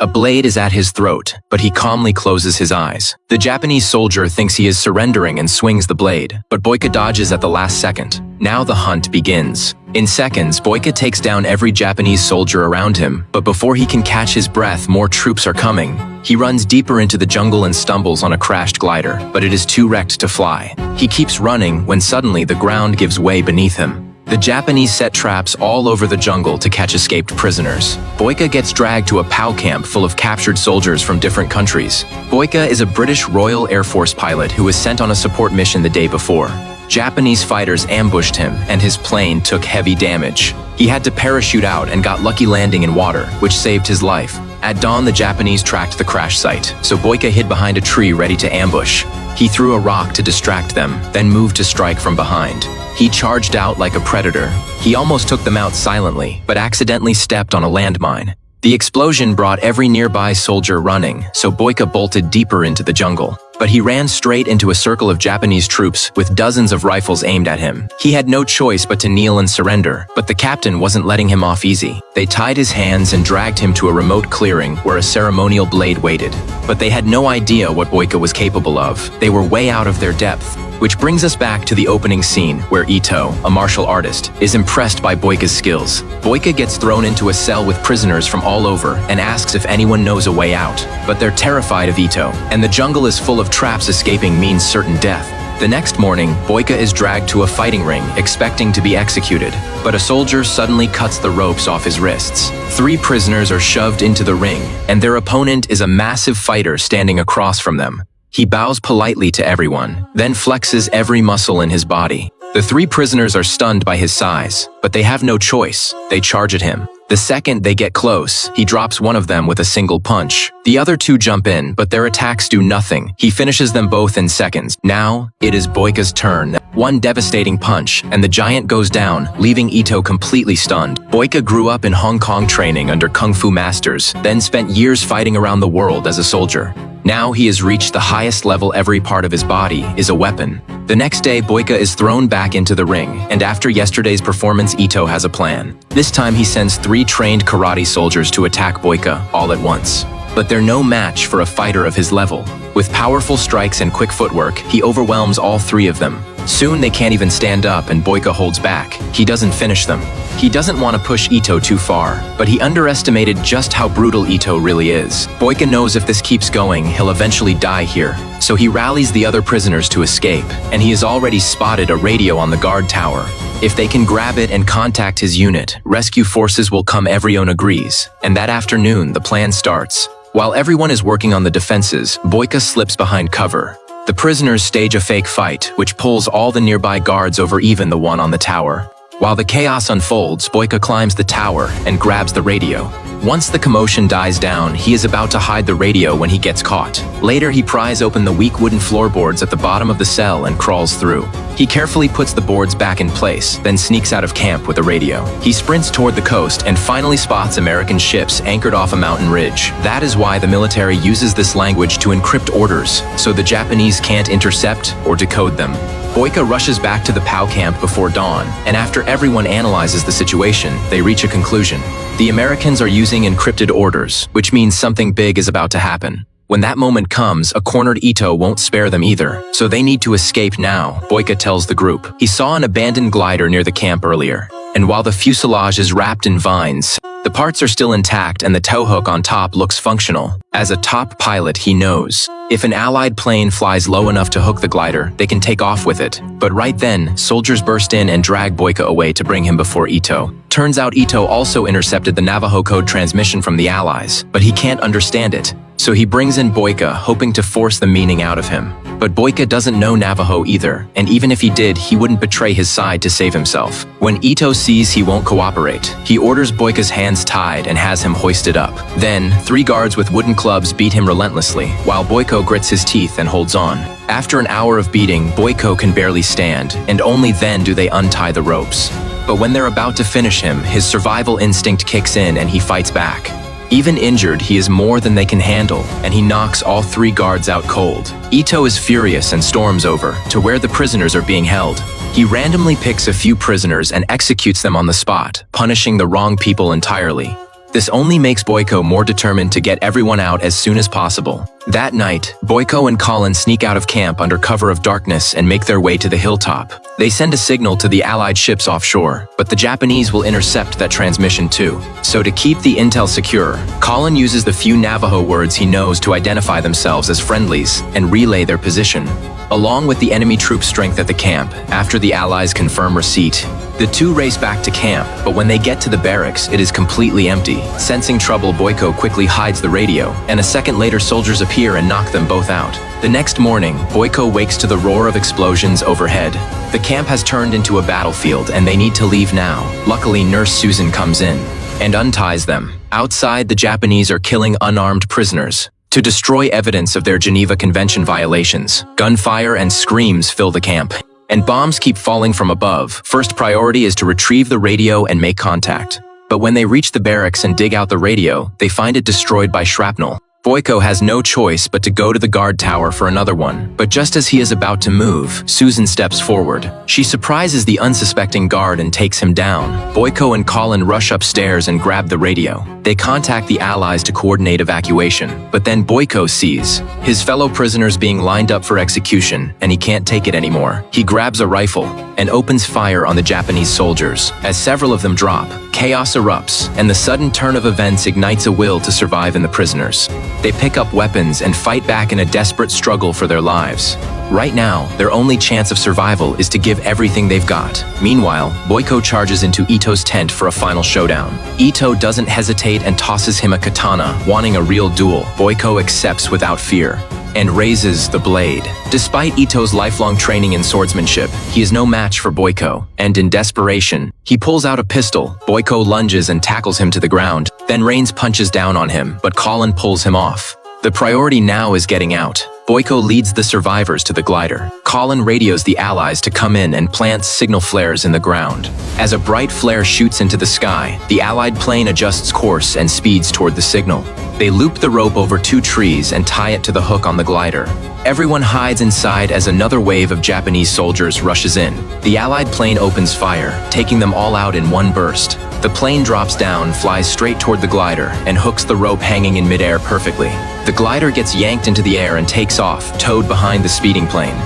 A blade is at his throat, but he calmly closes his eyes. The Japanese soldier thinks he is surrendering and swings the blade, but Boyka dodges at the last second. Now the hunt begins. In seconds, Boyka takes down every Japanese soldier around him, but before he can catch his breath, more troops are coming. He runs deeper into the jungle and stumbles on a crashed glider, but it is too wrecked to fly. He keeps running when suddenly the ground gives way beneath him. The Japanese set traps all over the jungle to catch escaped prisoners. Boyka gets dragged to a POW camp full of captured soldiers from different countries. Boyka is a British Royal Air Force pilot who was sent on a support mission the day before. Japanese fighters ambushed him, and his plane took heavy damage. He had to parachute out and got lucky landing in water, which saved his life. At dawn, the Japanese tracked the crash site, so Boyka hid behind a tree ready to ambush. He threw a rock to distract them, then moved to strike from behind. He charged out like a predator. He almost took them out silently, but accidentally stepped on a landmine. The explosion brought every nearby soldier running, so Boyka bolted deeper into the jungle. But he ran straight into a circle of Japanese troops with dozens of rifles aimed at him. He had no choice but to kneel and surrender, but the captain wasn't letting him off easy. They tied his hands and dragged him to a remote clearing where a ceremonial blade waited. But they had no idea what Boyka was capable of. They were way out of their depth. Which brings us back to the opening scene where Ito, a martial artist, is impressed by Boyka's skills. Boyka gets thrown into a cell with prisoners from all over and asks if anyone knows a way out. But they're terrified of Ito, and the jungle is full of traps. Escaping means certain death. The next morning, Boyka is dragged to a fighting ring, expecting to be executed. But a soldier suddenly cuts the ropes off his wrists. 3 prisoners are shoved into the ring, and their opponent is a massive fighter standing across from them. He bows politely to everyone, then flexes every muscle in his body. The 3 prisoners are stunned by his size, but they have no choice. They charge at him. The second they get close, he drops one of them with a single punch. The other 2 jump in, but their attacks do nothing. He finishes them both in seconds. Now, it is Boyka's turn. One devastating punch, and the giant goes down, leaving Ito completely stunned. Boyka grew up in Hong Kong training under Kung Fu masters, then spent years fighting around the world as a soldier. Now he has reached the highest level. Every part of his body is a weapon. The next day, Boyka is thrown back into the ring, and after yesterday's performance, Ito has a plan. This time he sends 3 trained karate soldiers to attack Boyka all at once. But they're no match for a fighter of his level. With powerful strikes and quick footwork, he overwhelms all 3 of them. Soon they can't even stand up and Boyka holds back. He doesn't finish them. He doesn't want to push Ito too far, but he underestimated just how brutal Ito really is. Boyka knows if this keeps going, he'll eventually die here. So he rallies the other prisoners to escape, and he has already spotted a radio on the guard tower. If they can grab it and contact his unit, rescue forces will come. Everyone agrees, and that afternoon the plan starts. While everyone is working on the defenses, Boyka slips behind cover. The prisoners stage a fake fight, which pulls all the nearby guards over, even the one on the tower. While the chaos unfolds, Boyka climbs the tower and grabs the radio. Once the commotion dies down, he is about to hide the radio when he gets caught. Later, he pries open the weak wooden floorboards at the bottom of the cell and crawls through. He carefully puts the boards back in place, then sneaks out of camp with the radio. He sprints toward the coast and finally spots American ships anchored off a mountain ridge. That is why the military uses this language to encrypt orders, so the Japanese can't intercept or decode them. Boyka rushes back to the POW camp before dawn, and after everyone analyzes the situation, they reach a conclusion. The Americans are using encrypted orders, which means something big is about to happen. When that moment comes, a cornered Ito won't spare them either, so they need to escape now, Boyka tells the group. He saw an abandoned glider near the camp earlier, and while the fuselage is wrapped in vines, the parts are still intact and the tow hook on top looks functional. As a top pilot, he knows if an Allied plane flies low enough to hook the glider, they can take off with it. But right then, soldiers burst in and drag Boyka away to bring him before Ito. Turns out Ito also intercepted the Navajo code transmission from the Allies, but he can't understand it. So he brings in Boyka, hoping to force the meaning out of him. But Boyka doesn't know Navajo either, and even if he did, he wouldn't betray his side to save himself. When Ito sees he won't cooperate, he orders Boyka's hands tied and has him hoisted up. Then, 3 guards with wooden clubs beat him relentlessly, while Boyka grits his teeth and holds on. After an hour of beating, Boyka can barely stand, and only then do they untie the ropes. But when they're about to finish him, his survival instinct kicks in and he fights back. Even injured, he is more than they can handle, and he knocks all 3 guards out cold. Ito is furious and storms over to where the prisoners are being held. He randomly picks a few prisoners and executes them on the spot, punishing the wrong people entirely. This only makes Boyko more determined to get everyone out as soon as possible. That night, Boyko and Colin sneak out of camp under cover of darkness and make their way to the hilltop. They send a signal to the Allied ships offshore, but the Japanese will intercept that transmission too. So to keep the intel secure, Colin uses the few Navajo words he knows to identify themselves as friendlies and relay their position. Along with the enemy troop strength at the camp, after the Allies confirm receipt, the two race back to camp, but when they get to the barracks, it is completely empty. Sensing trouble, Boyko quickly hides the radio, and a second later soldiers appear and knock them both out. The next morning, Boyko wakes to the roar of explosions overhead. The camp has turned into a battlefield and they need to leave now. Luckily, Nurse Susan comes in and unties them. Outside, the Japanese are killing unarmed prisoners to destroy evidence of their Geneva Convention violations. Gunfire and screams fill the camp, and bombs keep falling from above. First priority is to retrieve the radio and make contact. But when they reach the barracks and dig out the radio, they find it destroyed by shrapnel. Boyko has no choice but to go to the guard tower for another one. But just as he is about to move, Susan steps forward. She surprises the unsuspecting guard and takes him down. Boyko and Colin rush upstairs and grab the radio. They contact the Allies to coordinate evacuation. But then Boyko sees his fellow prisoners being lined up for execution, and he can't take it anymore. He grabs a rifle and opens fire on the Japanese soldiers. As several of them drop, chaos erupts, and the sudden turn of events ignites a will to survive in the prisoners. They pick up weapons and fight back in a desperate struggle for their lives. Right now, their only chance of survival is to give everything they've got. Meanwhile, Boyko charges into Ito's tent for a final showdown. Ito doesn't hesitate and tosses him a katana, wanting a real duel. Boyko accepts without fear and raises the blade. Despite Ito's lifelong training in swordsmanship, he is no match for Boyko, and in desperation, he pulls out a pistol. Boyko lunges and tackles him to the ground, then Rains punches down on him, but Colin pulls him off. The priority now is getting out. Boyko leads the survivors to the glider. Colin radios the Allies to come in and plants signal flares in the ground. As a bright flare shoots into the sky, the Allied plane adjusts course and speeds toward the signal. They loop the rope over 2 trees and tie it to the hook on the glider. Everyone hides inside as another wave of Japanese soldiers rushes in. The Allied plane opens fire, taking them all out in one burst. The plane drops down, flies straight toward the glider, and hooks the rope hanging in midair perfectly. The glider gets yanked into the air and takes off, towed behind the speeding plane.